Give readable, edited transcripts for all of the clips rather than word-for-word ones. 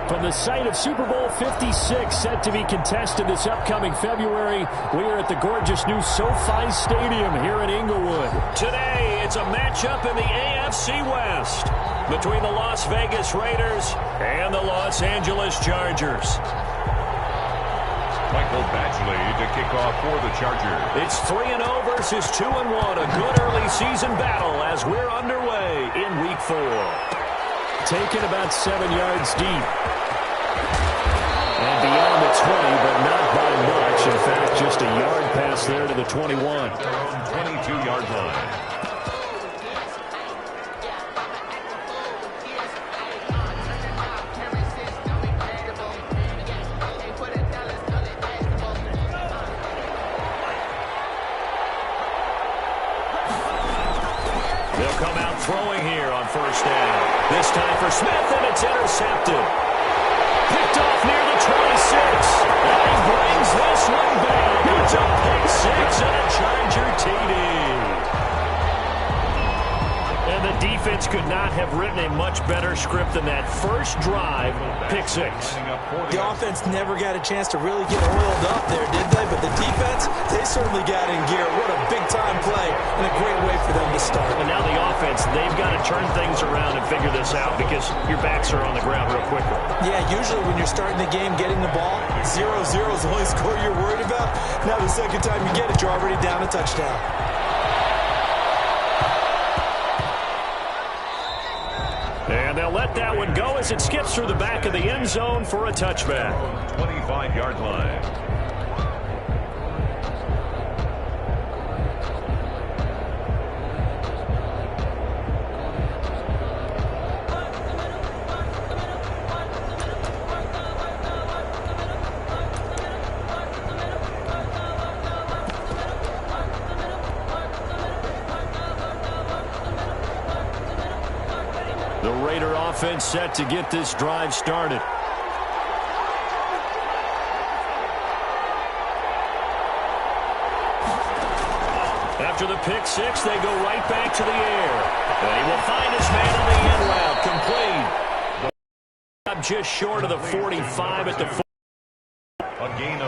From the site of Super Bowl 56, set to be contested this upcoming February, we are at the gorgeous new SoFi Stadium here in Inglewood. Today, it's a matchup in the AFC West between the Las Vegas Raiders and the Los Angeles Chargers. Michael Badgley to kick off for the Chargers. It's 3-0 versus 2-1. A good early season battle as we're underway in Week 4. Taken about 7 yards deep. And beyond the 20, but not by much. In fact, just a yard pass there to the 21. 22-yard line. They'll come out throwing here on first down. This time for Smith, and it's intercepted. Picked off near the 26. And he brings this one back. It's a pick six and a Charger TD. And the defense could not have written a much better script than that first drive, pick six. The offense never got a chance to really get oiled up there, did they? But the defense, they certainly got in gear. What a big-time play and a great way for them to start. And now the offense, they've got to turn things around and figure this out because your backs are on the ground real quickly. Yeah, usually when you're starting the game, getting the ball, 0-0 is the only score you're worried about. Now the second time you get it, you're already down a touchdown. And they'll let that one go as it skips through the back of the end zone for a touchback. 25-yard line. The Raider offense set to get this drive started. After the pick six, they go right back to the air. And he will find his man on the end route, complete. Just short of the 45 at the 40.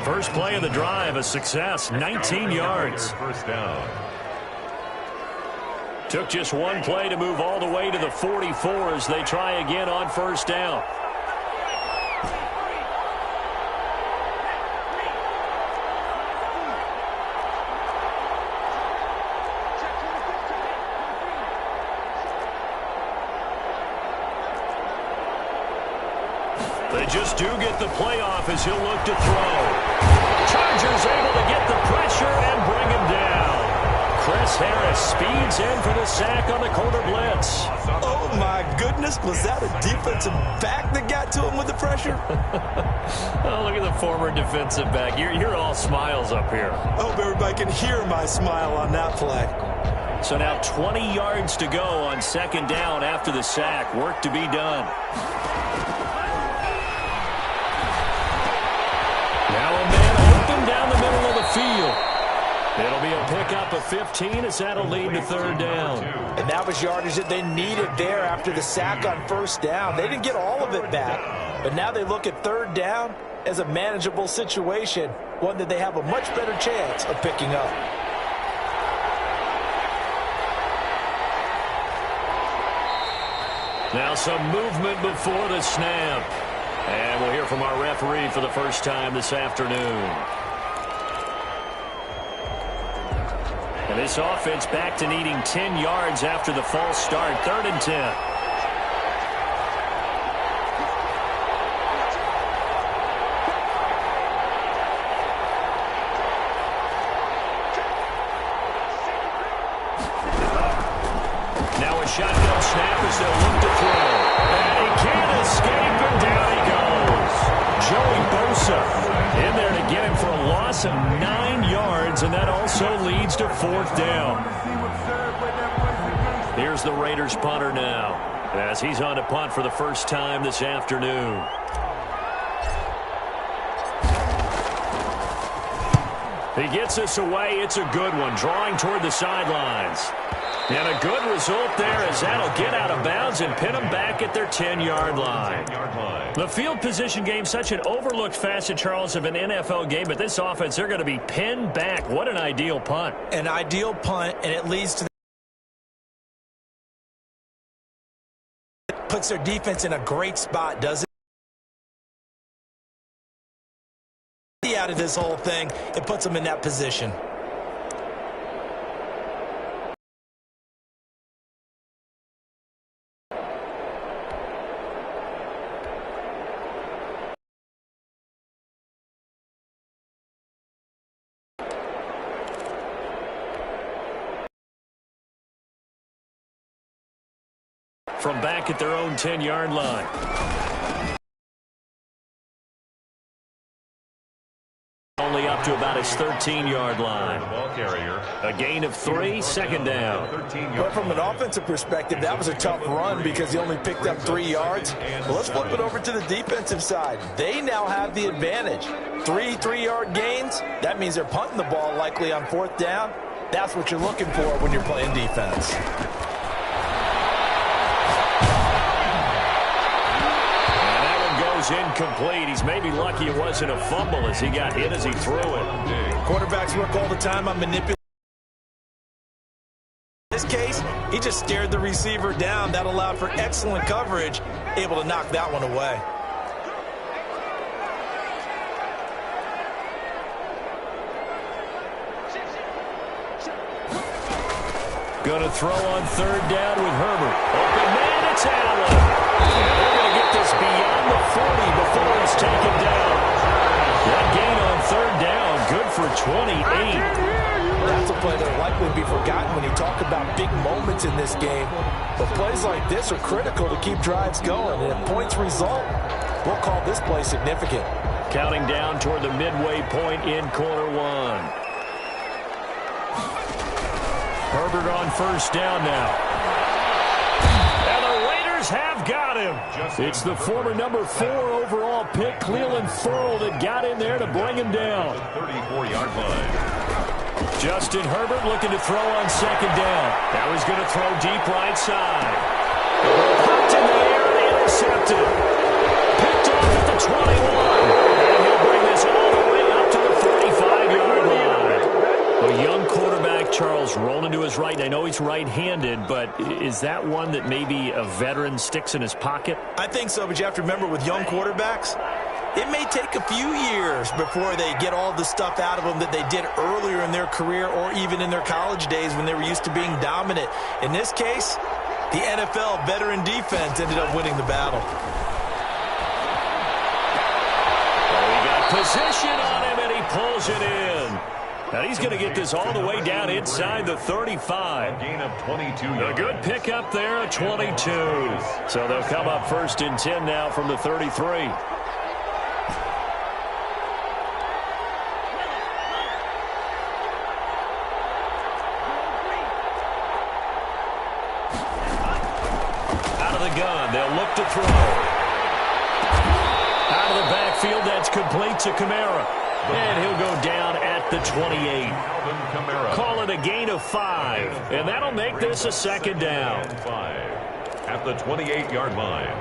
First play of the drive, a success, 19 yards. First down. Took just one play to move all the way to the 44 as they try again on first down. They just do get the play off as he'll look to throw. Chargers able to get the pressure and bring him down. Chris Harris speeds in for the sack on the corner blitz. Oh, my goodness. Was that a defensive back that got to him with the pressure? Oh, look at the former defensive back. You're all smiles up here. I hope everybody can hear my smile on that play. So now 20 yards to go on second down after the sack. Work to be done. Now a man open down the middle of the field. It'll be a pickup of 15 as that'll lead to third down. And that was yardage that they needed there after the sack on first down. They didn't get all of it back, but now they look at third down as a manageable situation, one that they have a much better chance of picking up. Now some movement before the snap. And we'll hear from our referee for the first time this afternoon. And this offense back to needing 10 yards after the false start. 3rd and 10. Now a shotgun snap as they'll look to throw. And he can't escape, and down he goes. Joey Bosa in there to get him for a loss of 9 yards, and that also leads to 4th down. Here's the Raiders punter now as he's on to punt for the first time this afternoon. He gets this away. It's a good one, drawing toward the sidelines. And a good result there as that'll get out of bounds and pin them back at their 10-yard line. The field position game, such an overlooked facet, Charles, of an NFL game, but this offense, they're going to be pinned back. What an ideal punt. An ideal punt, and it leads to puts their defense in a great spot, does it? Out of this whole thing, it puts them in that position. From back at their own 10-yard line. Only up to about his 13-yard line. Ball carrier. A gain of 3, second down. But from an offensive perspective, that was a tough run because he only picked up 3 yards. Well, let's flip it over to the defensive side. They now have the advantage. 3 3-yard gains. That means they're punting the ball likely on 4th down. That's what you're looking for when you're playing defense. Incomplete. He's maybe lucky it wasn't a fumble as he got hit as he threw it. Quarterbacks work all the time on manipulation. In this case, he just stared the receiver down. That allowed for excellent coverage, able to knock that one away. Going to throw on 3rd down with Herbert. Open man, it's Allen. They're going to get this beyond the 40 before it's taken down. That gain on 3rd down, good for 28. That's a play that'll likely be forgotten when you talk about big moments in this game. But plays like this are critical to keep drives going. And if points result, we'll call this play significant. Counting down toward the midway point in quarter 1. Herbert on 1st down now. Have got him. It's the former number 4 overall pick, Clelin Ferrell, that got in there to bring him down. 34-yard line. Justin Herbert looking to throw on 2nd down. Now he's going to throw deep right side. Popped in the air and intercepted. Picked off at the 21. And he'll bring this all the way up to the 45-yard line. A young quarterback, Charles, rolling to his right. I know he's right-handed, but is that one that maybe a veteran sticks in his pocket? I think so, but you have to remember with young quarterbacks, it may take a few years before they get all the stuff out of them that they did earlier in their career or even in their college days when they were used to being dominant. In this case, the NFL veteran defense ended up winning the battle. Well, he got position on him, and he pulls it in. Now he's going to get this all the way down inside the 35. A gain of 22 yards. A good pickup there, a 22. So they'll come up 1st and 10 now from the 33. Out of the gun, they'll look to throw. Out of the backfield, that's complete to Kamara. And he'll go down at the 28. Call it a gain of 5. And that'll make this a 2nd down. 5 at the 28-yard line.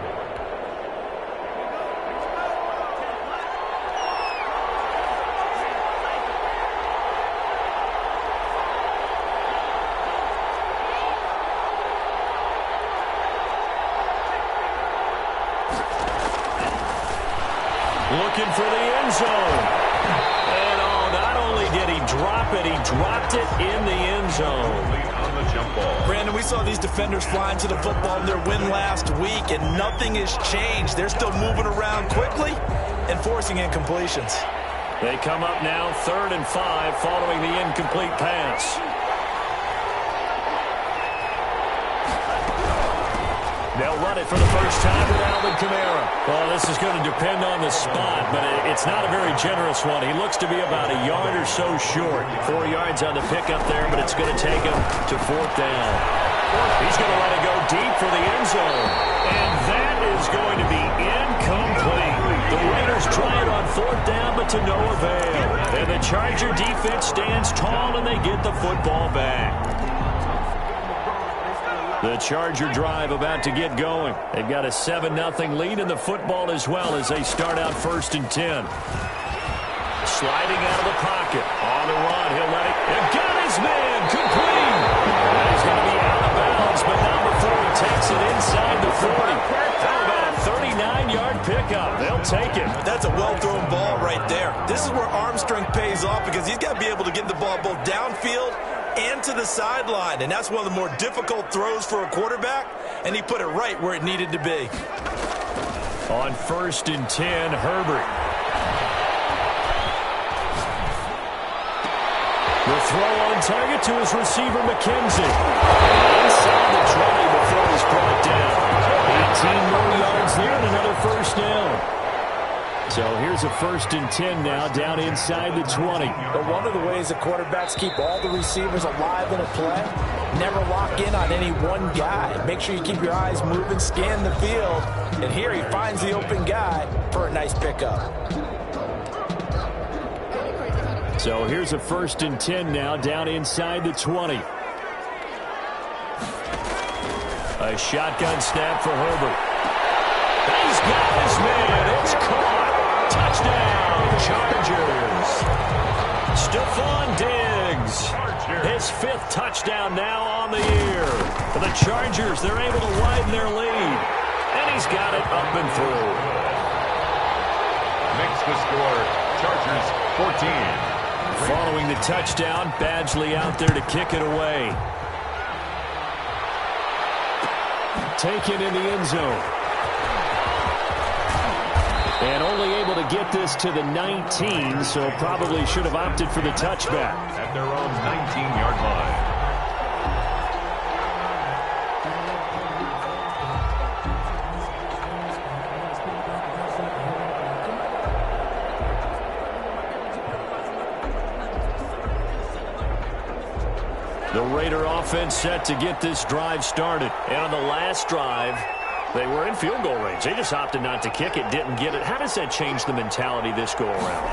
Looking for the end zone. And not only did he drop it, he dropped it in the end zone. On the jump ball. Brandon, we saw these defenders flying to the football in their win last week, and nothing has changed. They're still moving around quickly and forcing incompletions. They come up now 3rd and 5 following the incomplete pass. They'll run it for the first time with Alvin Kamara. Well, this is going to depend on the spot, but it's not a very generous one. He looks to be about a yard or so short. 4 yards on the pickup there, but it's going to take him to 4th down. He's going to let it go deep for the end zone. And that is going to be incomplete. The Raiders try it on 4th down, but to no avail. And the Charger defense stands tall, and they get the football back. The Charger drive about to get going. They've got a 7-0 lead in the football as well as they start out 1st and 10. Sliding out of the pocket. On the run, he'll let it. And got his man. Complete. And he's going to be out of bounds, but not before he takes it inside the 40. How about a 39-yard pickup? They'll take it. That's a well-thrown ball right there. This is where arm strength pays off because he's got to be able to get the ball both downfield and to the sideline. And that's one of the more difficult throws for a quarterback. And he put it right where it needed to be. On 1st and 10, Herbert. The throw on target to his receiver, McKenzie. Inside the 20 before he's brought down. 18 more yards there and another 1st down. So here's a 1st and 10 now, down inside the 20. But one of the ways the quarterbacks keep all the receivers alive in a play, never lock in on any one guy. Make sure you keep your eyes moving, scan the field. And here he finds the open guy for a nice pickup. So here's a 1st and 10 now, down inside the 20. A shotgun snap for Herbert. He's got his man. It's caught. Touchdown, Chargers. Stephon Diggs. His 5th touchdown now on the year. For the Chargers, they're able to widen their lead. And he's got it up and through. Makes the score, Chargers 14. Following the touchdown, Badgley out there to kick it away. Taken in the end zone. And only able to get this to the 19, so probably should have opted for the touchback. At their own 19-yard line. The Raider offense set to get this drive started. And on the last drive, they were in field goal range. They just opted not to kick it, didn't get it. How does that change the mentality this go around?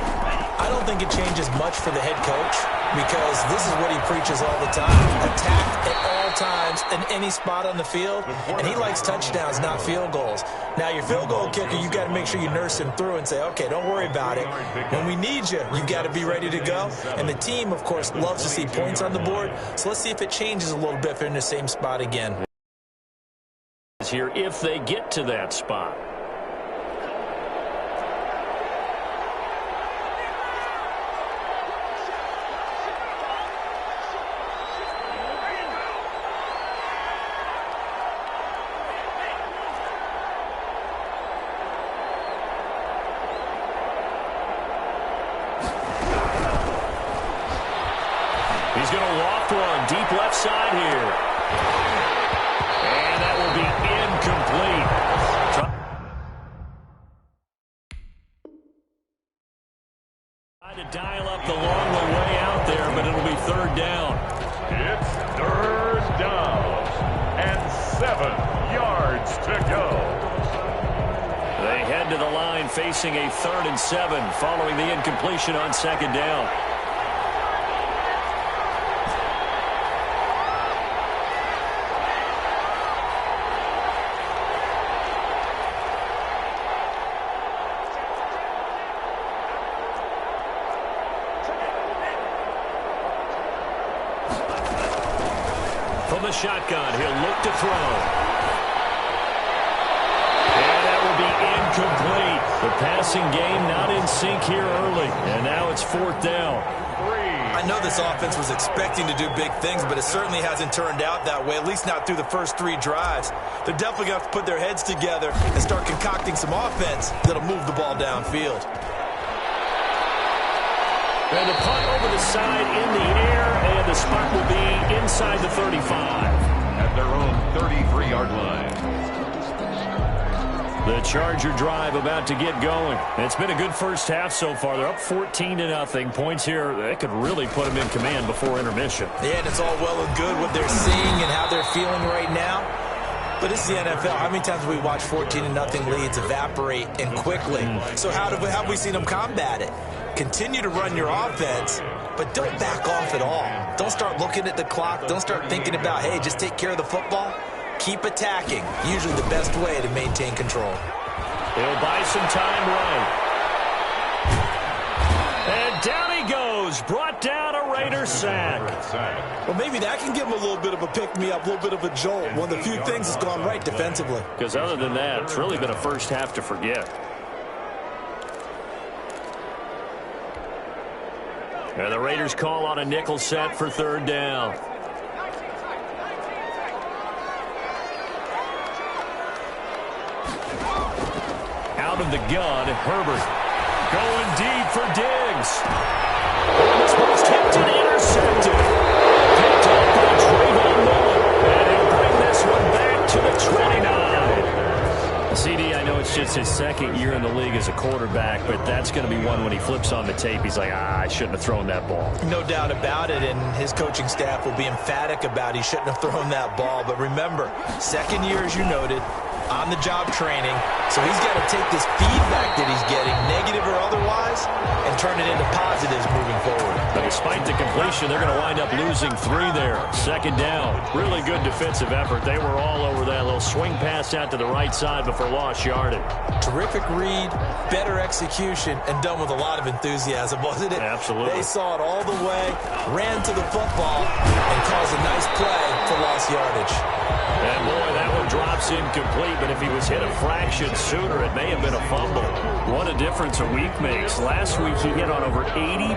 I don't think it changes much for the head coach because this is what he preaches all the time. Attack at all times in any spot on the field, and he likes touchdowns, not field goals. Now, your field goal kicker, you've got to make sure you nurse him through and say, okay, don't worry about it. When we need you, you've got to be ready to go. And the team, of course, loves to see points on the board, so let's see if it changes a little bit if they're in the same spot again. Here if they get to that spot. He's going to loft one deep left side here. And that will be incomplete. Trying to dial up the long way out there, but it'll be 3rd down. It's 3rd down and 7 yards to go. They head to the line facing a 3rd and 7 following the incompletion on 2nd down. From the shotgun, he'll look to throw. And that will be incomplete. The passing game not in sync here early. And now it's 4th down. I know this offense was expecting to do big things, but it certainly hasn't turned out that way, at least not through the first 3 drives. They're definitely going to have to put their heads together and start concocting some offense that'll move the ball downfield. And the punt over the side in the air, and the spot will be inside the 35. At their own 33-yard line. The Charger drive about to get going. It's been a good first half so far. They're up 14-0. Points here, that could really put them in command before intermission. Yeah, and it's all well and good what they're seeing and how they're feeling right now. But this is the NFL. How many times have we watched 14-0 leads evaporate and quickly? So how have we seen them combat it? Continue to run your offense, but don't back off at all. Don't start looking at the clock. Don't start thinking about, hey, just take care of the football. Keep attacking. Usually the best way to maintain control. He'll buy some time right. And down he goes. Brought down a Raider sack. Well, maybe that can give him a little bit of a pick-me-up, a little bit of a jolt. One of the few things that's gone right defensively. Because other than that, it's really been a first half to forget. And the Raiders call on a nickel set for third down. Out of the gun, Herbert going deep for Diggs. This ball's tipped and intercepted. Picked up by Trayvon Mullen. And he'll bring this one back to the 29. CD, I know it's just his second year in the league as a quarterback, but that's going to be one when he flips on the tape. He's like, I shouldn't have thrown that ball. No doubt about it, and his coaching staff will be emphatic about he shouldn't have thrown that ball. But remember, second year, as you noted, on-the-job training, so he's got to take this feedback that he's getting, negative or otherwise, and turn it into positives moving forward. But despite the completion, they're going to wind up losing 3 there. Second down. Really good defensive effort. They were all over that little swing pass out to the right side before lost yardage. Terrific read, better execution, and done with a lot of enthusiasm, wasn't it? Absolutely. They saw it all the way, ran to the football, and caused a nice play for lost yardage. And boy, that one drops incomplete, but if he was hit a fraction sooner, it may have been a fumble. What a difference a week makes. Last week, he hit on over 80%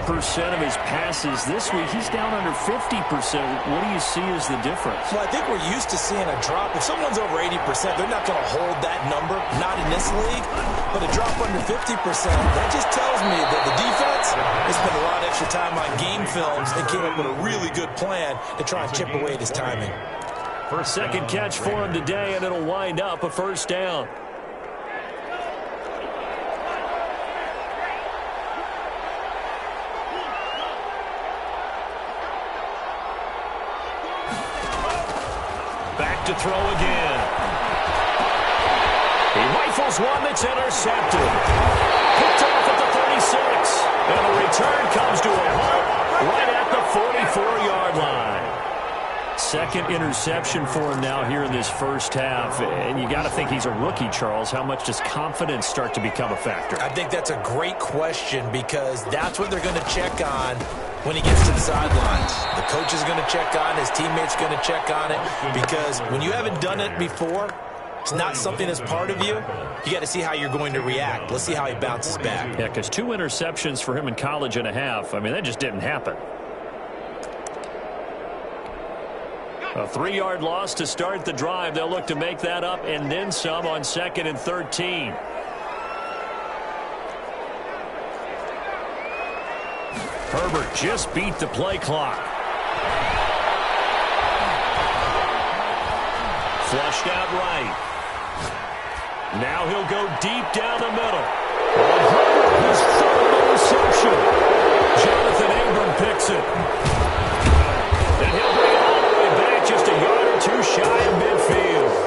of his passes. This week, he's down under 50%. What do you see as the difference? Well, I think we're used to seeing a drop. If someone's over 80%, they're not going to hold that number, not in this league. But a drop under 50%, that just tells me that the defense has spent a lot of extra time on game films and came up with a really good plan to try and chip away at his timing. For a second catch for him today, and it'll wind up a first down. Back to throw again. He rifles one that's intercepted. Picked off at the 36. And the return comes to a halt right at the 44-yard line. Second interception for him now here in this first half. And you got to think he's a rookie, Charles. How much does confidence start to become a factor? I think that's a great question because that's what they're going to check on when he gets to the sidelines. The coach is going to check on it. His teammates are going to check on it because when you haven't done it before, it's not something that's part of you. You got to see how you're going to react. Let's see how he bounces back. Yeah, because 2 interceptions for him in college and a half. I mean, that just didn't happen. A 3-yard loss to start the drive. They'll look to make that up and then some on 2nd and 13. Herbert just beat the play clock. Flushed out right. Now he'll go deep down the middle. And Herbert, his third reception. Jonathan Abram picks it. And he'll bring it all the way back just a yard or 2 shy of midfield.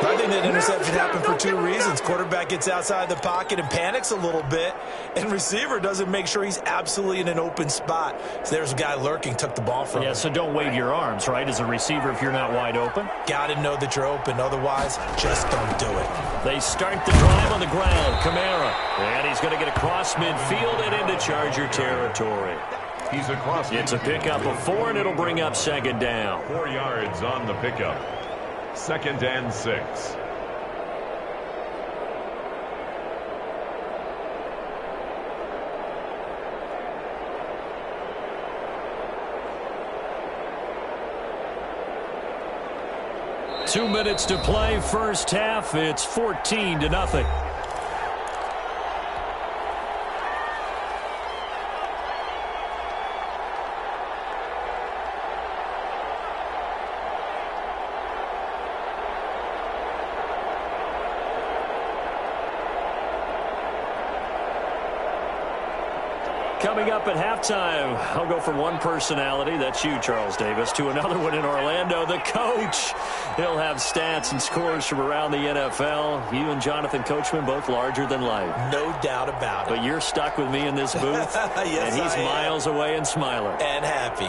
I think that interception happened for 2 reasons. Quarterback gets outside the pocket and panics a little bit, and receiver doesn't make sure he's absolutely in an open spot. So there's a guy lurking, took the ball from him. Yeah, so don't wave your arms, right, as a receiver if you're not wide open. Got to know that you're open. Otherwise, just don't do it. They start the drive on the ground. Kamara. And he's going to get across midfield and into Charger territory. He's across. It's a pickup of 4, and it'll bring up 2nd down. 4 yards on the pickup. 2nd and 6. Two minutes to play, first half. It's 14-0. Coming up at halftime, I'll go from one personality, that's you, Charles Davis, to another one in Orlando, the coach. He'll have stats and scores from around the NFL. You and Jonathan Coachman, both larger than life. No doubt about it. But you're stuck with me in this booth, yes, and he's miles away and smiling. And happy.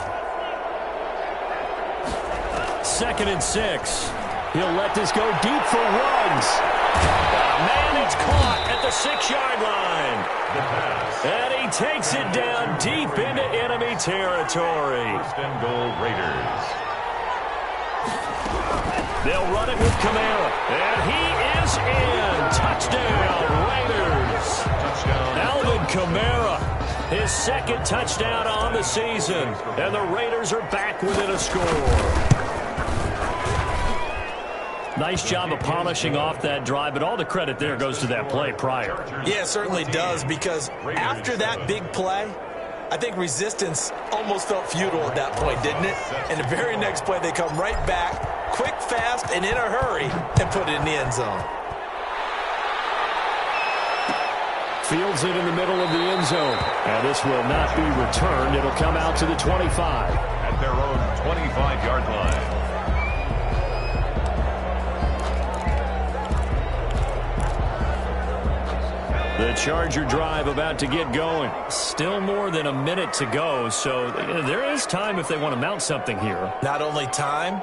2nd and 6. He'll let this go deep for Ruggs. Man, it's caught at the 6-yard line. And he takes it down deep into enemy territory. First and goal, Raiders. They'll run it with Kamara. And he is in. Touchdown, Raiders. Touchdown. Alvin Kamara, his second touchdown on the season. And the Raiders are back within a score. Nice job of polishing off that drive, but all the credit there goes to that play prior. Yeah, it certainly does, because after that big play, I think resistance almost felt futile at that point, didn't it? And the very next play, they come right back, quick, fast, and in a hurry, and put it in the end zone. Fields it in the middle of the end zone. And this will not be returned. It'll come out to the 25. At their own 25-yard line. The Charger drive about to get going. Still more than a minute to go, so there is time if they want to mount something here. Not only time,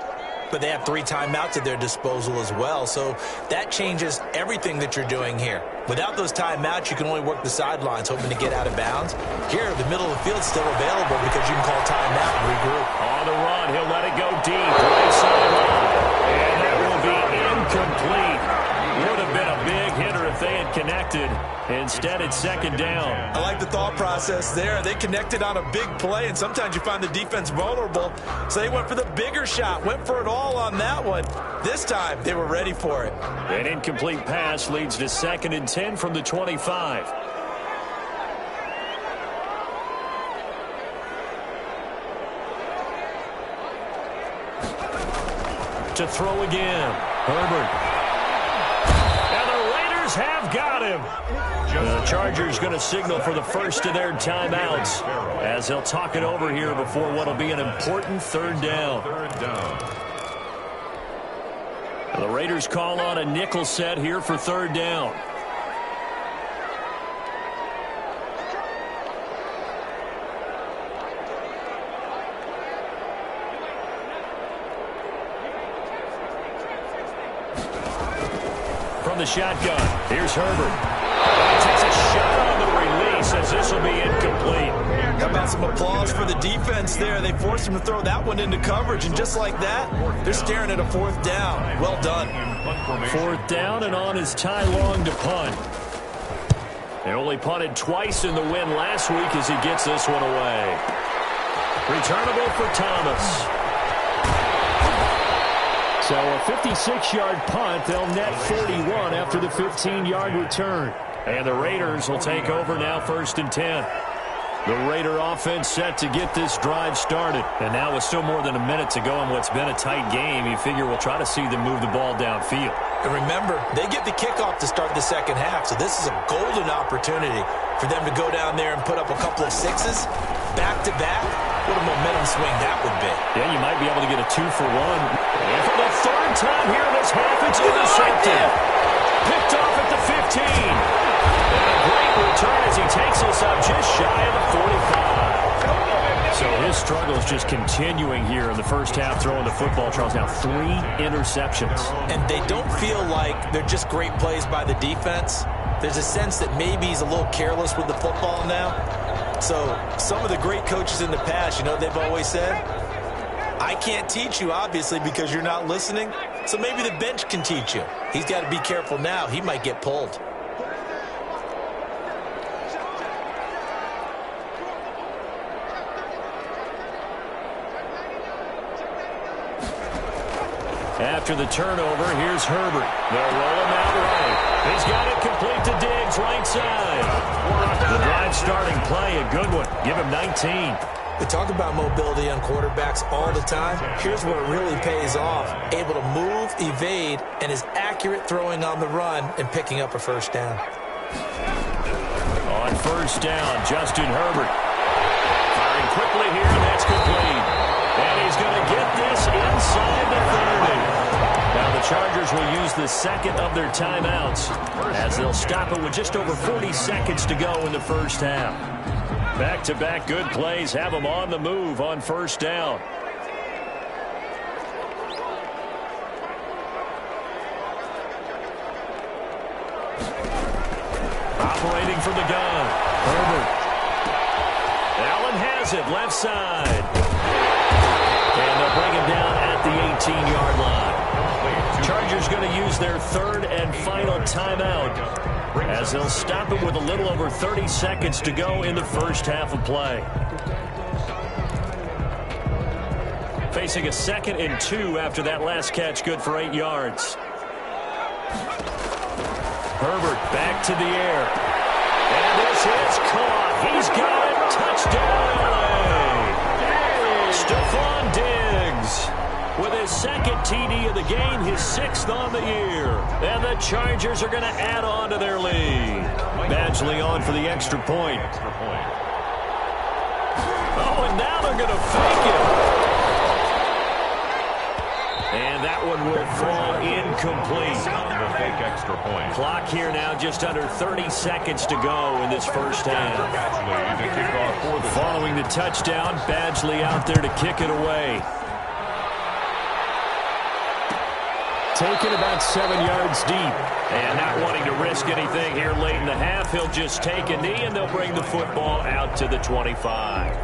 but they have 3 timeouts at their disposal as well, so that changes everything that you're doing here. Without those timeouts, you can only work the sidelines, hoping to get out of bounds. Here, the middle of the field's still available because you can call timeout and regroup. On the run, he'll let it go deep, right sideline, and that will be incomplete. Would have been a big hitter if they had connected. Instead, it's second down. I like the thought process there. They connected on a big play, and sometimes you find the defense vulnerable. So they went for the bigger shot, went for it all on that one. This time, they were ready for it. An incomplete pass leads to 2nd and 10 from the 25. To throw again. Herbert. Have got him. The Chargers going to signal for the first of their timeouts as they'll talk it over here before what will be an important 3rd down. The Raiders call on a nickel set here for 3rd down. The shotgun. Here's Herbert. He takes a shot on the release as this will be incomplete. How about some applause for the defense there? They forced him to throw that one into coverage, and just like that, they're staring at a 4th down. Well done. 4th down, and on is Ty Long to punt. They only punted twice in the win last week as he gets this one away. Returnable for Thomas. So a 56-yard punt, they'll net 41 after the 15-yard return. And the Raiders will take over now 1st and 10. The Raider offense set to get this drive started. And now with still more than a minute to go in what's been a tight game, you figure we'll try to see them move the ball downfield. And remember, they get the kickoff to start the second half, so this is a golden opportunity for them to go down there and put up a couple of 6s back-to-back. What a momentum swing that would be. Yeah, you might be able to get a 2-for-1. And for the 3rd time here in this half, it's intercepted. Picked off at the 15. And a great return as he takes us up just shy of the 45. So his struggles just continuing here in the first half throwing the football. Charles now 3 interceptions. And they don't feel like they're just great plays by the defense. There's a sense that maybe he's a little careless with the football now. So some of the great coaches in the past, you know, they've always said, I can't teach you, obviously, because you're not listening. So maybe the bench can teach you. He's got to be careful now. He might get pulled. After the turnover, here's Herbert. They'll roll him out right. He's got it complete to Diggs, right side. The drive starting play, a good one. Give him 19. We talk about mobility on quarterbacks all the time. Here's where it really pays off. Able to move, evade, and is accurate throwing on the run and picking up a 1st down. On 1st down, Justin Herbert. Firing quickly here, and that's complete. And he's going to get this inside the 30. Now the Chargers will use the 2nd of their timeouts as they'll stop it with just over 40 seconds to go in the first half. Back-to-back good plays have them on the move on 1st down. operating from the gun. Herbert. Allen has it, left side. And they'll bring him down at the 18-yard line. Chargers going to use their third and final timeout as they'll stop it with a little over 30 seconds to go in the first half of play. Facing a 2nd and 2 after that last catch, good for 8 yards. Herbert back to the air. And this is caught. He's got it. Touchdown, LA. Stephon Diggs with his 2nd TD of the game, his 6th on the year. And the Chargers are going to add on to their lead. Badgley on for the extra point. Oh, and now they're going to fake it. And that one will fall incomplete. The fake extra point. Clock here now just under 30 seconds to go in this first half. Badgley to kick off for the Following the touchdown, Badgley out there to kick it away. Taken about 7 yards deep. And not wanting to risk anything here late in the half, he'll just take a knee and they'll bring the football out to the 25.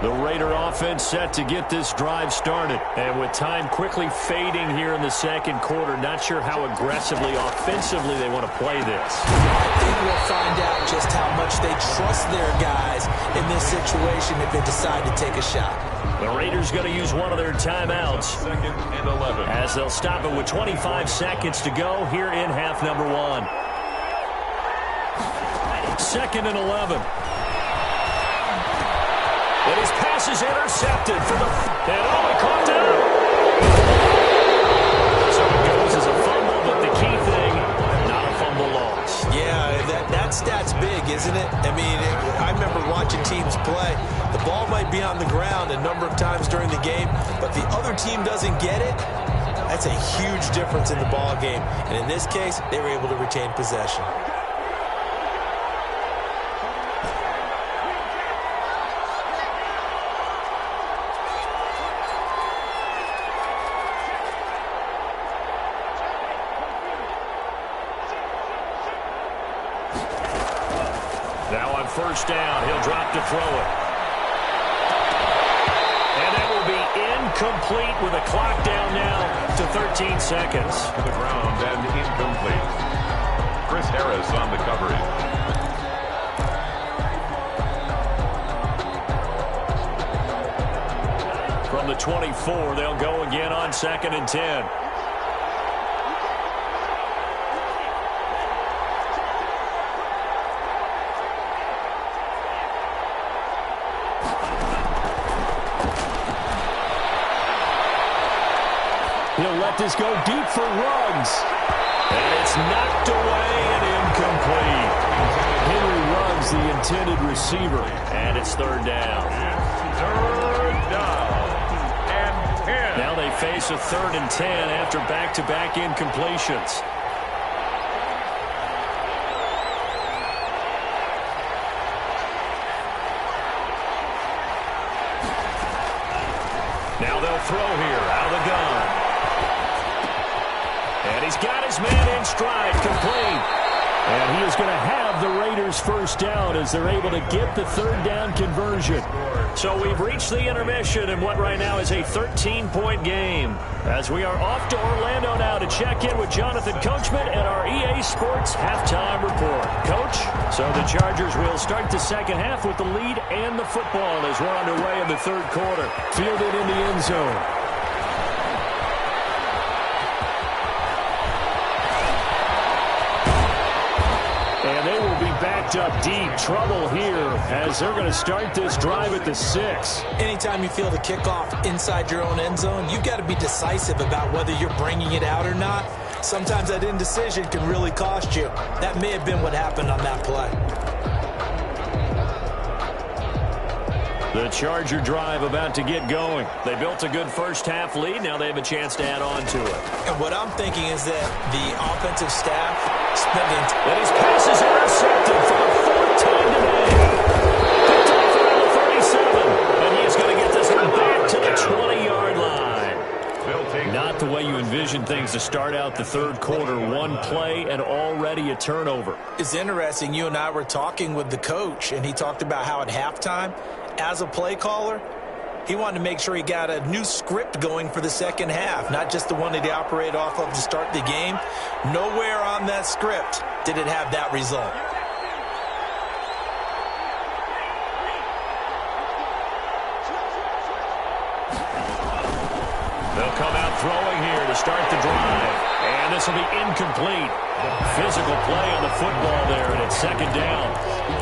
The Raider offense set to get this drive started. And with time quickly fading here in the second quarter, not sure how aggressively, offensively they want to play this. I think we'll find out just how much they trust their guys in this situation if they decide to take a shot. The Raiders going to use one of their timeouts. 2nd and 11. As they'll stop it with 25 seconds to go here in half number 1. 2nd and 11. And his pass is intercepted for the... And he caught it out. So it goes as a fumble, but the key thing, not a fumble loss. Yeah, that stat's big, isn't it? I mean, I remember watching teams play. The ball might be on the ground a number of times during the game, but the other team doesn't get it. That's a huge difference in the ball game. And in this case, they were able to retain possession. First down, he'll drop to throw it. And that will be incomplete with a clock down now to 13 seconds. To the ground and incomplete. Chris Harris on the coverage. From the 24, they'll go again on 2nd and 10. He'll let this go deep for Ruggs. And it's knocked away and incomplete. Henry Ruggs, the intended receiver. And it's 3rd down. 3rd down and 10. Now they face a 3rd and 10 after back-to-back incompletions. Now they'll throw here out of the gun. And he's got his man in stride, complete. And he is going to have the Raiders first down as they're able to get the 3rd down conversion. So we've reached the intermission in what right now is a 13-point game. As we are off to Orlando now to check in with Jonathan Coachman and our EA Sports halftime report. Coach, so the Chargers will start the second half with the lead and the football as we're underway in the 3rd quarter. Fielded in the end zone. And they will be backed up deep. Trouble here as they're going to start this drive at the 6. Anytime you feel the kickoff inside your own end zone, you've got to be decisive about whether you're bringing it out or not. Sometimes that indecision can really cost you. That may have been what happened on that play. The Charger drive about to get going. They built a good first half lead. Now they have a chance to add on to it. And what I'm thinking is that the offensive staff spending... And his pass is intercepted for the 4th time today. Picked off around the the way you envision things to start out the third quarter. One play and already a turnover. It's interesting. You and I were talking with the coach, and he talked about how at halftime, as a play caller, he wanted to make sure he got a new script going for the second half, not just the one that he operated off of to start the game. Nowhere on that script did it have that result. They'll come out throwing here to start the drive. And this will be incomplete. Physical play on the football there, and it's second down.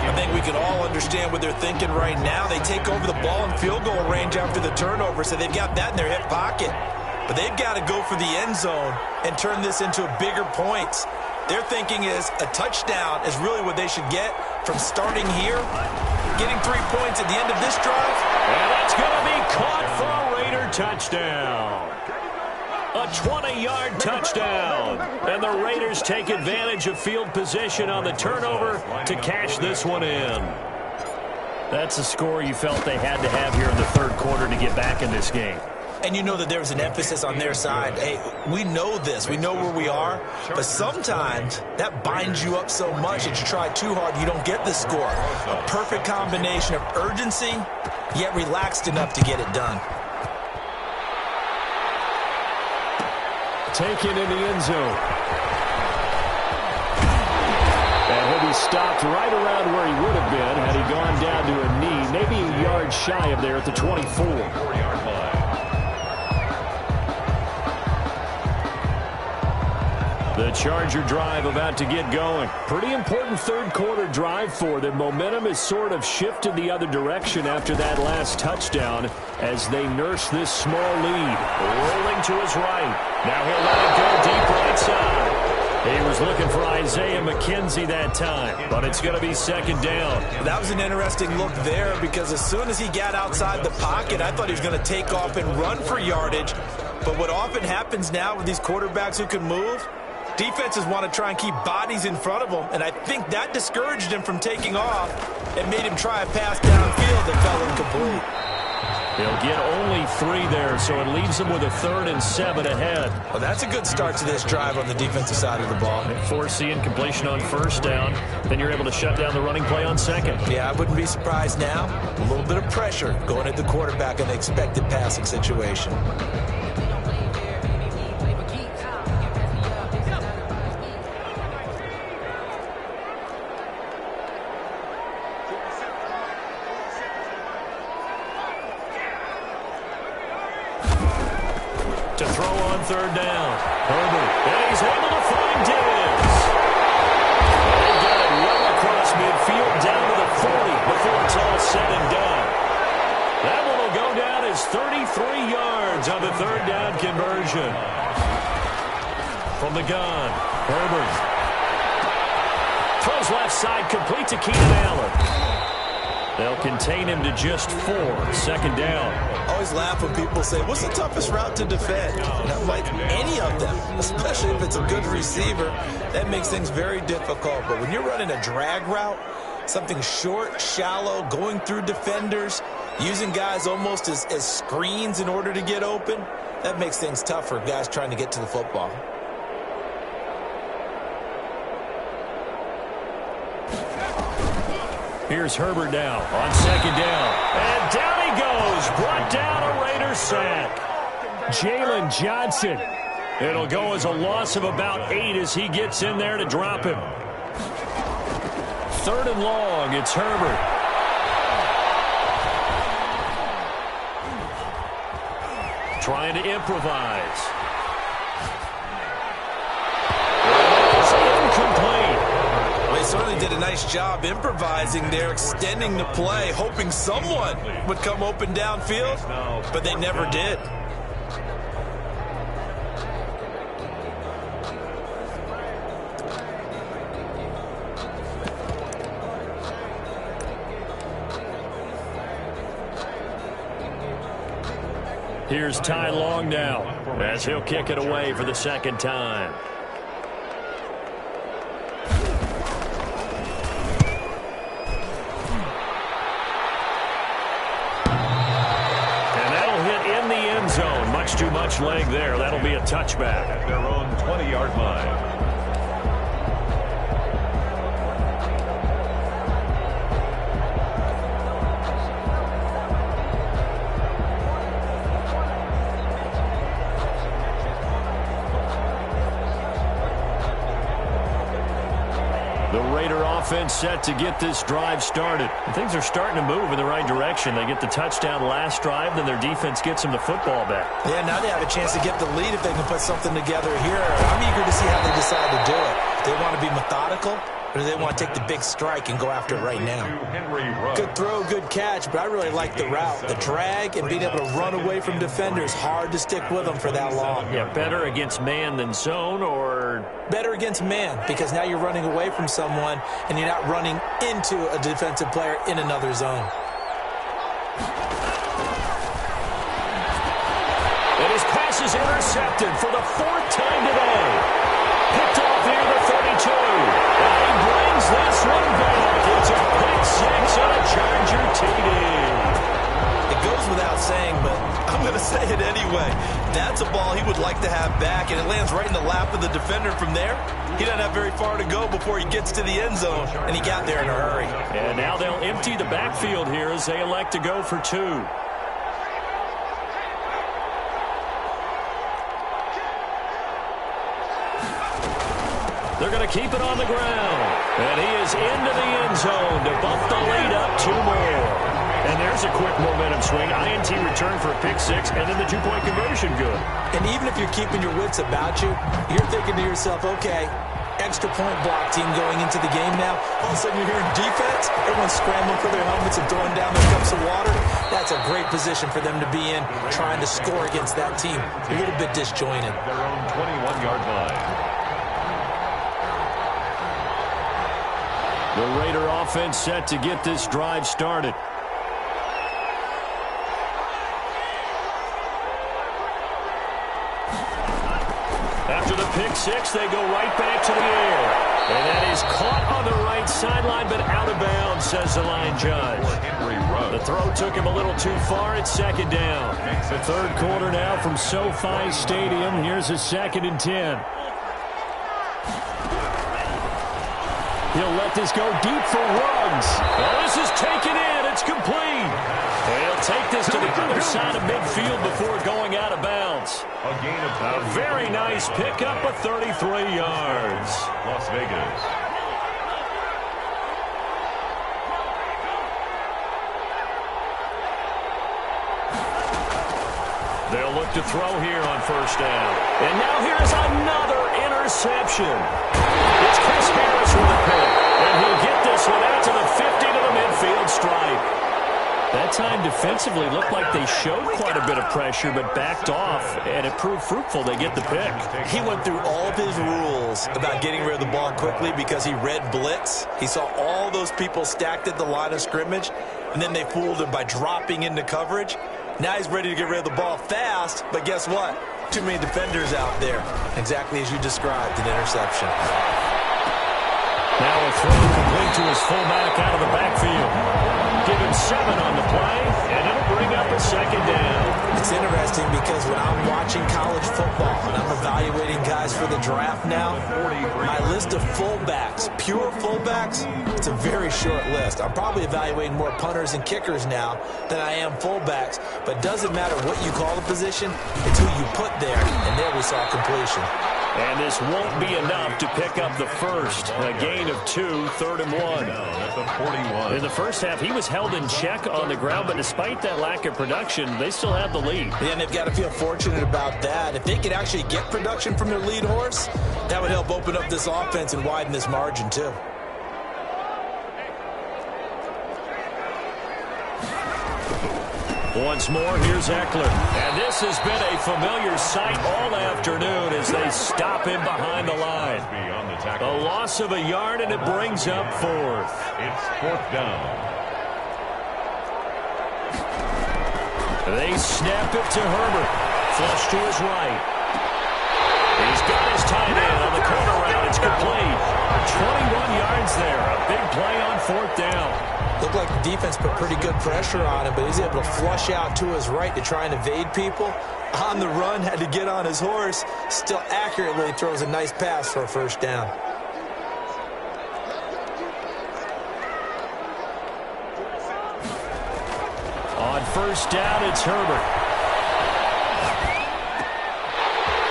I think we can all understand what they're thinking right now. They take over the ball in field goal range after the turnover, so they've got that in their hip pocket. But they've got to go for the end zone and turn this into bigger points. Their thinking is a touchdown is really what they should get from starting here. Getting 3 points at the end of this drive. And that's going to be caught for a Raider touchdown. A 20-yard touchdown. And the Raiders take advantage of field position on the turnover to cash this one in. That's a score you felt they had to have here in the third quarter to get back in this game. And you know that there was an emphasis on their side. Hey, we know this. We know where we are. But sometimes that binds you up so much that you try too hard, you don't get the score. A perfect combination of urgency, yet relaxed enough to get it done. Taken in the end zone. And he'll be stopped right around where he would have been had he gone down to a knee, maybe a yard shy of there at the 24. 4-yard line. The Charger drive about to get going. Pretty important third quarter drive for them. Momentum has sort of shifted the other direction after that last touchdown as they nurse this small lead. Rolling to his right. Now he'll let it go deep right side. He was looking for Isaiah McKenzie that time, but it's going to be second down. That was an interesting look there because as soon as he got outside the pocket, I thought he was going to take off and run for yardage. But what often happens now with these quarterbacks who can move, defenses want to try and keep bodies in front of them, and I think that discouraged him from taking off and made him try a pass downfield that fell incomplete. He'll get only 3 there, so it leaves them with a 3rd and 7 ahead. Well, that's a good start to this drive on the defensive side of the ball. Force the incompletion on first down, then you're able to shut down the running play on second. Yeah, I wouldn't be surprised now. A little bit of pressure going at the quarterback in the expected passing situation. To throw on third down. Herbert. And he's able to find Diggs. They got it well across midfield down to the 40 before it's all said and done. That one will go down as 33 yards on the third down conversion. From the gun, Herbert. Throws left side, complete to Keenan Allen. They'll contain him to just 4. Second down. Always laugh when people say, what's the toughest route to defend? Not like any of them, especially if it's a good receiver. That makes things very difficult. But when you're running a drag route, something short, shallow, going through defenders, using guys almost as screens in order to get open, that makes things tough for guys trying to get to the football. Here's Herbert now on second down. And down he goes. Brought down a Raider sack. Jalen Johnson. It'll go as a loss of about 8 as he gets in there to drop him. 3rd and long. It's Herbert. Trying to improvise. It's incomplete. They certainly did a nice job improvising there, extending the play, hoping someone would come open downfield, but they never did. Here's Ty Long now as he'll kick it away for the second time. zone. Much too much leg there. That'll be a touchback. At their own 20-yard line. The Raider offense set to get this drive started. And things are starting to move in the right direction. They get the touchdown last drive, then their defense gets them the football back. Yeah, now they have a chance to get the lead if they can put something together here. I'm eager to see how they decide to do it. Do they want to be methodical, or do they want to take the big strike and go after it right now? Good throw, good catch, but I really like the route. The drag and being able to run away from defenders, hard to stick with them for that long. Yeah, better against man than zone, or better against man, because now you're running away from someone and you're not running into a defensive player in another zone. And his pass is intercepted for the fourth time today. Picked off near the 32. And he brings this one back. It's a pick six on a Charger TD. It goes without saying, but I'm going to say it anyway. That's a ball he would like to have back, and it lands right in the lap of the defender from there. He doesn't have very far to go before he gets to the end zone, and he got there in a hurry. And now they'll empty the backfield here as they elect to go for two. They're going to keep it on the ground. And he is into the end zone to bump the lead up two more. And there's a quick momentum swing. INT return for a pick six, and then the two-point conversion good. And even if you're keeping your wits about you, you're thinking to yourself, okay, extra point block team going into the game now. All of a sudden you're hearing defense. Everyone's scrambling for their helmets and throwing down their cups of water. That's a great position for them to be in, trying to score against that team. A little bit disjointed. Their own 21-yard line. The Raider offense set to get this drive started. After the pick six, they go right back to the air. And that is caught on the right sideline, but out of bounds, says the line judge. The throw took him a little too far. It's second down. The third quarter now from SoFi Stadium. Here's a 2nd and 10. He'll let this go deep for Ruggs. Oh, this is taken in. It's complete. And he'll take this to the other side of midfield before going out of bounds. A very nice pickup of 33 yards. Las Vegas. They'll look to throw here on first down. And now here's another interception. It's Chris Harris with a pick. And he'll get this one out to the 50 to the midfield stripe. That time defensively looked like they showed quite a bit of pressure but backed off, and it proved fruitful. They get the pick. He went through all of his rules about getting rid of the ball quickly because he read blitz. He saw all those people stacked at the line of scrimmage, and then they fooled him by dropping into coverage. Now he's ready to get rid of the ball fast, but guess what? Too many defenders out there. Exactly as you described, an interception. Now a throw complete to his fullback out of the backfield. Give him 7 on the play, and it'll bring up a 2nd down. It's interesting because when I'm watching college football and I'm evaluating guys for the draft now, my list of fullbacks, pure fullbacks, it's a very short list. I'm probably evaluating more punters and kickers now than I am fullbacks, but it doesn't matter what you call the position, it's who you put there, and there we saw completion. And this won't be enough to pick up the first. A gain of 2, 3rd and 1. That's a 41. In the first half, he was held in check on the ground, but despite that lack of production, they still have the lead. Yeah, and they've got to feel fortunate about that. If they could actually get production from their lead horse, that would help open up this offense and widen this margin, too. Once more, here's Eckler. And this has been a familiar sight all afternoon as they stop him behind the line. A loss of a yard, and it brings up 4th. It's 4th down. They snap it to Herbert. Flush to his right. He's got his tight end on the corner route. It's complete. 21 yards there. A big play on 4th down. Looked like the defense put pretty good pressure on him, but he's able to flush out to his right to try and evade people. On the run, had to get on his horse. Still accurately throws a nice pass for a 1st down. On 1st down, it's Herbert.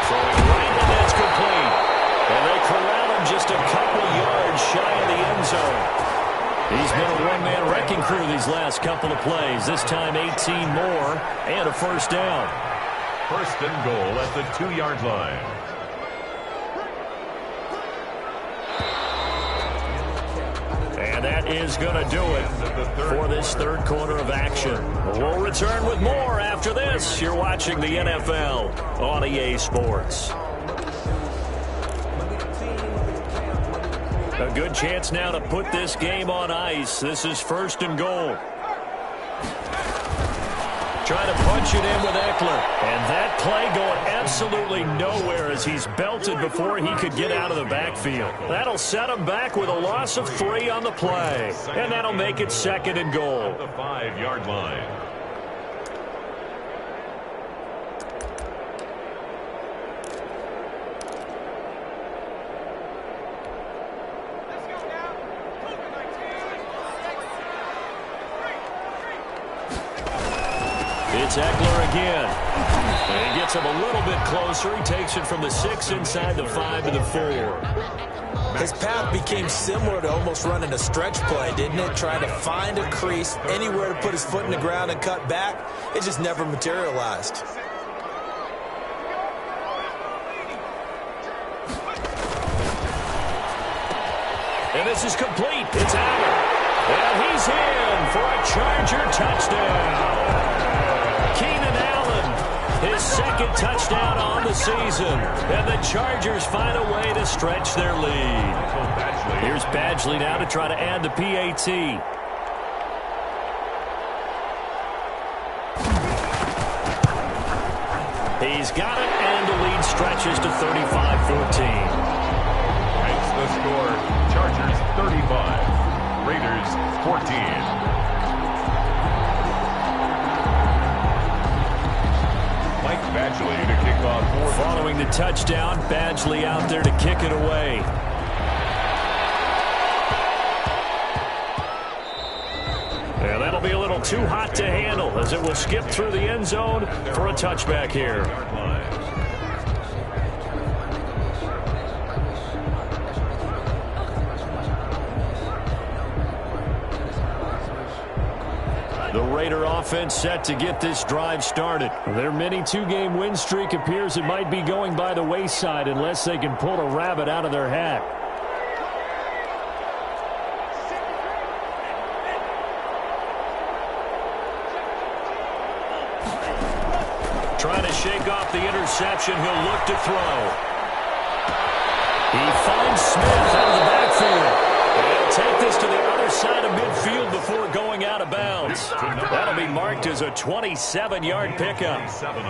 Throwing right, and that's complete. And they corral him just a couple yards shy of the end zone. He's been a one-man wrecking crew these last couple of plays. This time 18 more and a 1st down. 1st and goal at the 2-yard line. And that is going to do it for this 3rd quarter of action. We'll return with more after this. You're watching the NFL on EA Sports. A good chance now to put this game on ice. This is 1st and goal. Trying to punch it in with Eckler. And that play going absolutely nowhere as he's belted before he could get out of the backfield. That'll set him back with a loss of 3 on the play. And that'll make it 2nd and goal. The 5-yard line. It's Eckler again. And he gets him a little bit closer. He takes it from the 6 inside the 5 to the 4. His path became similar to almost running a stretch play, didn't it? Trying to find a crease, anywhere to put his foot in the ground and cut back. It just never materialized. And this is complete. It's Allen. And he's in for a Charger touchdown. Keenan Allen, his 2nd touchdown on the season. And the Chargers find a way to stretch their lead. Here's Badgley now to try to add the PAT. He's got it, and the lead stretches to 35-14. Makes the score. Chargers 35. Raiders 14. Mike Badgley to kick off. Following the touchdown, Badgley out there to kick it away. And that'll be a little too hot to handle as it will skip through the end zone for a touchback here. The Raider offense set to get this drive started. Their mini 2-game win streak appears it might be going by the wayside unless they can pull a rabbit out of their hat. Trying to shake off the interception. He'll look to throw. He finds Smith out of the backfield. He'll take this to the other side of midfield before going out of bounds. That'll be marked as a 27-yard pickup.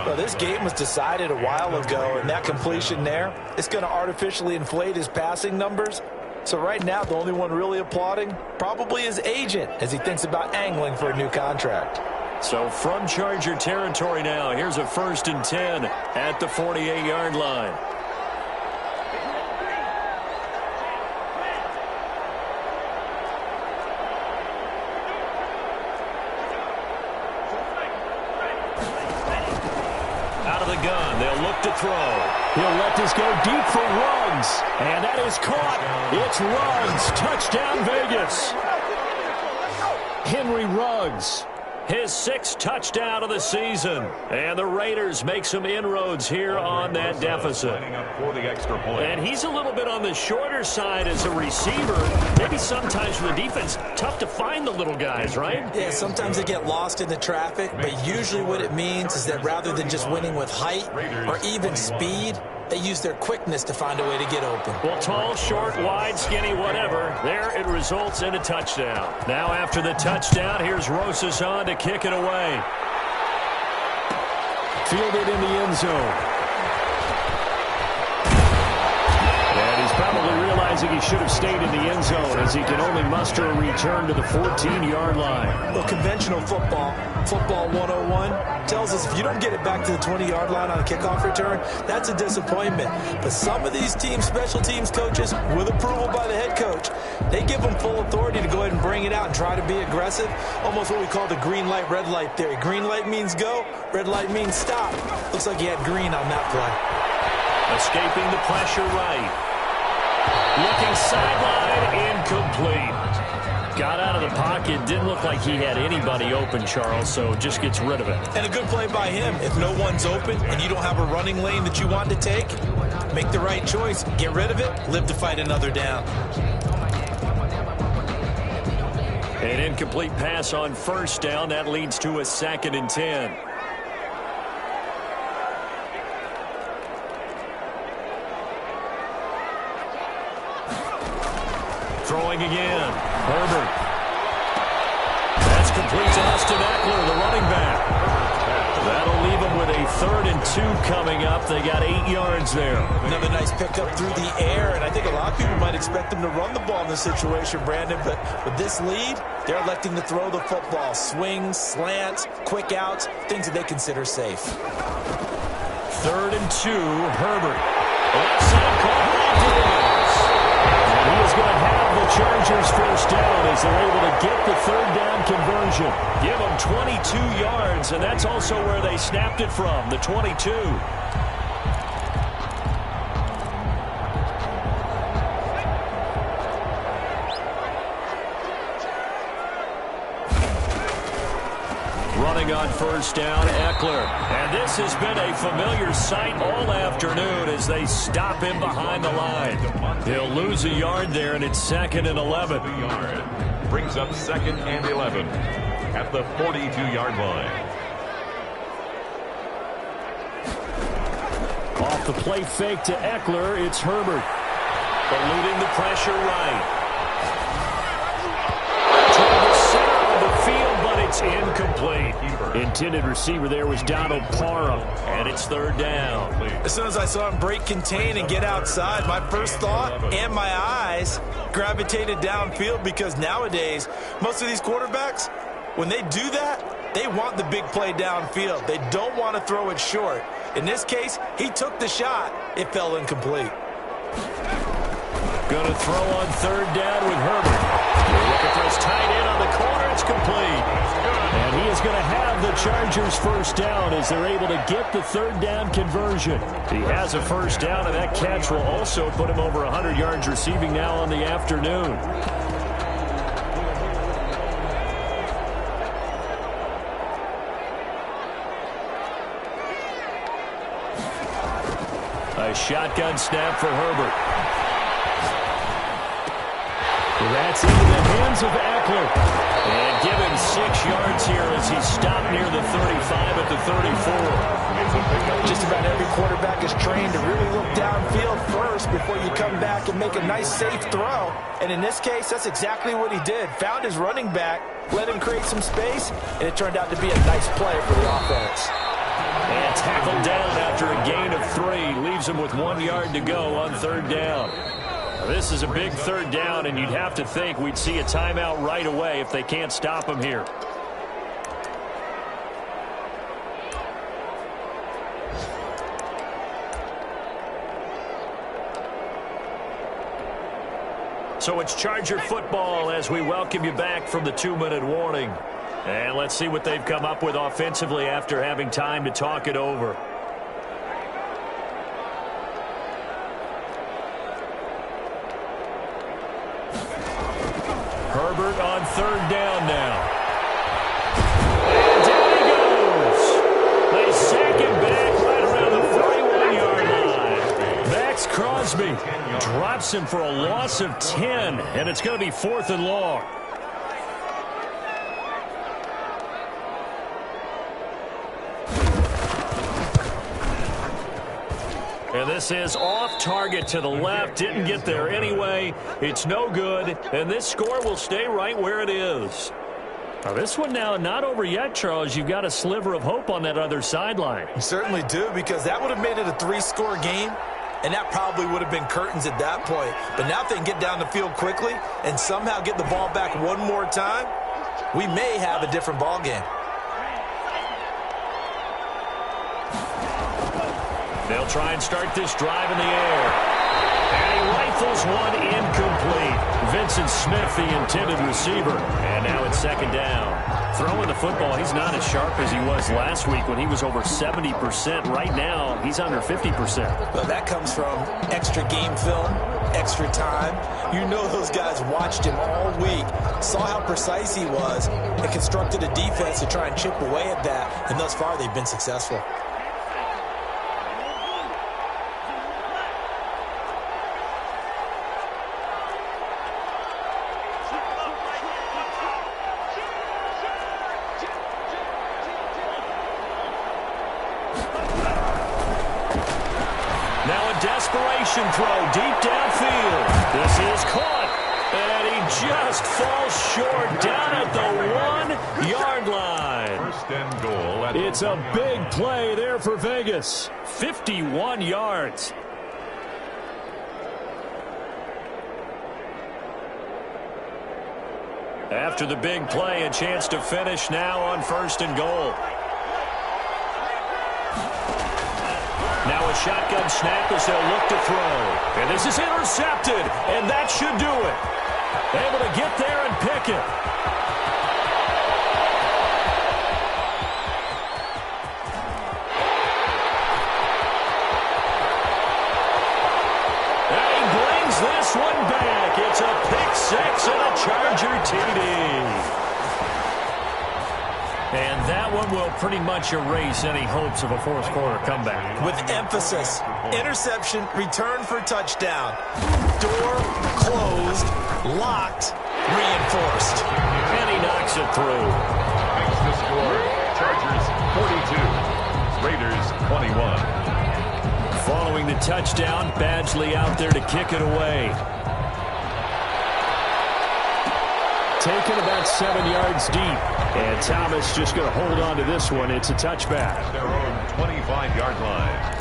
Well, this game was decided a while ago, and that completion there, it's going to artificially inflate his passing numbers. So right now, the only one really applauding probably his agent as he thinks about angling for a new contract. So from Charger territory now, here's a 1st and 10 at the 48-yard line. Out of the gun, they'll look to throw. He'll let this go deep for Ruggs. And that is caught. It's Ruggs. Touchdown, Vegas. Henry Ruggs. His 6th touchdown of the season. And the Raiders make some inroads here on that deficit. And he's a little bit on the shorter side as a receiver. Maybe sometimes for the defense, tough to find the little guys, right? Yeah, sometimes they get lost in the traffic, but usually what it means is that rather than just winning with height or even speed, they use their quickness to find a way to get open. Well, tall, short, wide, skinny, whatever. There it results in a touchdown. Now after the touchdown, here's Rosas on to kick it away. Fielded in the end zone. And he's probably realized realizing he should have stayed in the end zone as he can only muster a return to the 14-yard line. Well, conventional football 101, tells us if you don't get it back to the 20-yard line on a kickoff return, that's a disappointment. But some of these teams, special teams coaches, with approval by the head coach, they give them full authority to go ahead and bring it out and try to be aggressive. Almost what we call the green light, red light theory. Green light means go, red light means stop. Looks like he had green on that play. Escaping the pressure right. Looking sideline, incomplete. Got out of the pocket, didn't look like he had anybody open, Charles, so just gets rid of it. And a good play by him. If no one's open and you don't have a running lane that you want to take, make the right choice. Get rid of it, live to fight another down. An incomplete pass on first down. That leads to a 2nd and 10. Throwing again. Herbert. That's complete to Austin Eckler, the running back. That'll leave them with a 3rd and 2 coming up. They got 8 yards there. Another nice pickup through the air, and I think a lot of people might expect them to run the ball in this situation, Brandon, but with this lead, they're electing to throw the football. Swings, slants, quick outs, things that they consider safe. 3rd and 2, Herbert. Left side caught. He is going to have the Chargers first down as they're able to get the 3rd down conversion. Give them 22 yards, and that's also where they snapped it from, the 22. Running on first down, Eckler. And this has been a familiar sight all afternoon as they stop him behind the line. He'll lose a yard there, and it's 2nd and 11. Brings up 2nd and 11 at the 42-yard line. Off the play fake to Eckler, it's Herbert. Eluding the pressure right. Trying to center on the field, but it's incomplete. Intended receiver there was Donald Parham, and it's 3rd down. As soon as I saw him break contain and get outside, my first thought and my eyes gravitated downfield because nowadays, most of these quarterbacks, when they do that, they want the big play downfield. They don't want to throw it short. In this case, he took the shot. It fell incomplete. Going to throw on 3rd down with Herbert. Looking for his tight end on the corner. It's complete. And he is going to have the Chargers first down as they're able to get the 3rd down conversion. He has a first down, and that catch will also put him over 100 yards receiving now on the afternoon. A shotgun snap for Herbert. That's into the hands of Eckler. And give him 6 yards here as he's stopped near the 35 at the 34. Just about every quarterback is trained to really look downfield first before you come back and make a nice, safe throw. And in this case, that's exactly what he did. Found his running back, let him create some space, and it turned out to be a nice play for the offense. And tackled down after a gain of 3. Leaves him with 1 yard to go on 3rd down. This is a big 3rd down, and you'd have to think we'd see a timeout right away if they can't stop him here. So it's Charger football as we welcome you back from the 2-minute warning. And let's see what they've come up with offensively after having time to talk it over. Herbert on 3rd down now. And down he goes. They sack him back right around the 41-yard line. Max Crosby drops him for a loss of 10, and it's going to be 4th and long. And this is off target to the left. Didn't get there anyway. It's no good. And this score will stay right where it is. Now this one now not over yet, Charles. You've got a sliver of hope on that other sideline. You certainly do, because that would have made it a 3-score game. and that probably would have been curtains at that point. But now if they can get down the field quickly and somehow get the ball back one more time, we may have a different ball game. They'll try and start this drive in the air. And he rifles one incomplete. Vincent Smith, the intended receiver. And now it's second down. Throwing the football, he's not as sharp as he was last week when he was over 70%. Right now, he's under 50%. Well, that comes from extra game film, extra time. You know those guys watched him all week, saw how precise he was, and constructed a defense to try and chip away at that. And thus far, they've been successful. Desperation throw deep downfield. This is caught. And he just falls short down at the 1-yard line. First and goal. It's a big play there for Vegas. 51 yards. After the big play, a chance to finish now on first and goal. Now a shotgun snap as they'll look to throw. And this is intercepted, and that should do it. Able to get there and pick it. And he brings this one back. It's a pick six and a Charger TD. And that one will pretty much erase any hopes of a fourth quarter comeback. With emphasis, interception, return for touchdown. Door closed, locked, reinforced. And he knocks it through. Makes the score. Chargers 42, Raiders 21. Following the touchdown, Badgley out there to kick it away. Taken about 7 yards deep. And Thomas just going to hold on to this one. It's a touchback. At their own 25-yard line.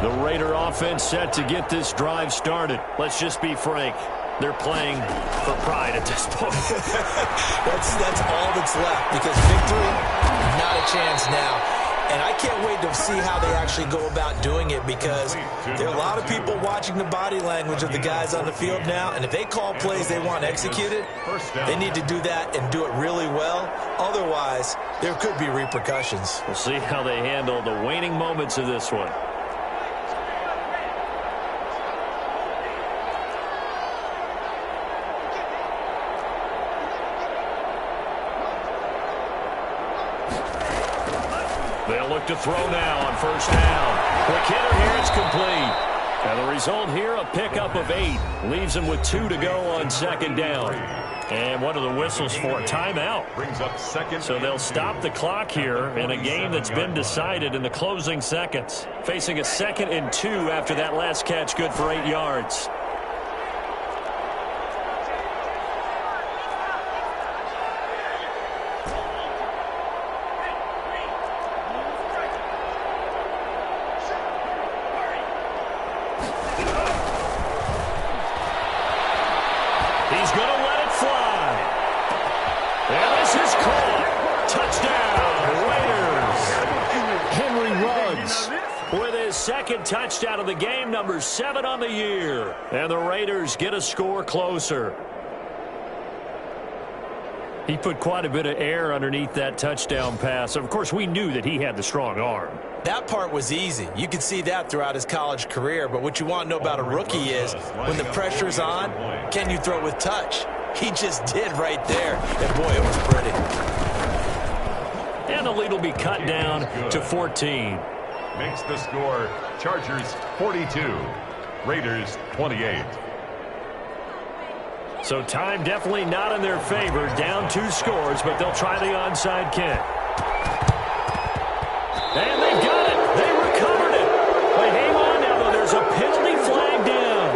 The Raider offense set to get this drive started. Let's just be frank. They're playing for pride at this point. that's all that's left, because victory, not a chance now. And I can't wait to see how they actually go about doing it, because there are a lot of people watching the body language of the guys on the field now, and if they call plays they want executed, they need to do that and do it really well. Otherwise, there could be repercussions. We'll see how they handle the waning moments of this one. They'll look to throw now on first down. Quick hitter here, it's complete. And the result here, a pickup of 8. Leaves them with 2 to go on second down. And what are the whistles for? Timeout. Brings up second. So they'll stop the clock here in a game that's been decided in the closing seconds. Facing a 2nd and 2 after that last catch, good for 8 yards. He's going to let it fly. And this is caught. Touchdown, Raiders. Henry Ruggs with his 2nd touchdown of the game, number 7 on the year. And the Raiders get a score closer. He put quite a bit of air underneath that touchdown pass. Of course, we knew that he had the strong arm. That part was easy. You could see that throughout his college career. But what you want to know about a rookie is when the pressure's on, can you throw with touch? He just did right there. And, boy, it was pretty. And the lead will be cut down to 14. Makes the score Chargers 42, Raiders 28. So time definitely not in their favor. Down 2 scores, but they'll try the onside kick. And they got it. They recovered it. But hang on now, though. There's a penalty flag down.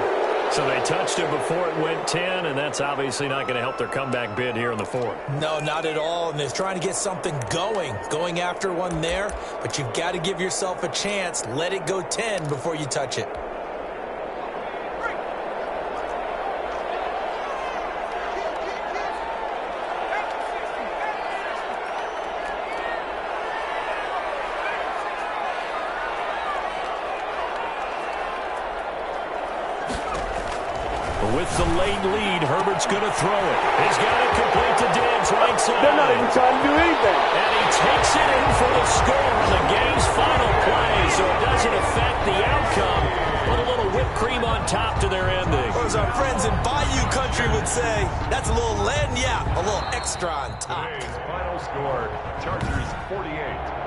touched it before it went 10, and that's obviously not going to help their comeback bid here in the fourth. No, not at all, and they're trying to get something going after one there, but you've got to give yourself a chance. Let it go 10 before you touch it. With the late lead, Herbert's going to throw it. He's got it complete to Diggs, right side. They're not even trying to do anything. And he takes it in for the score on the game's final play, so it doesn't affect the outcome. Put a little whipped cream on top to their ending. Or as our friends in Bayou Country would say, that's a little lagniappe, a little extra on top. Today's final score, Chargers 48,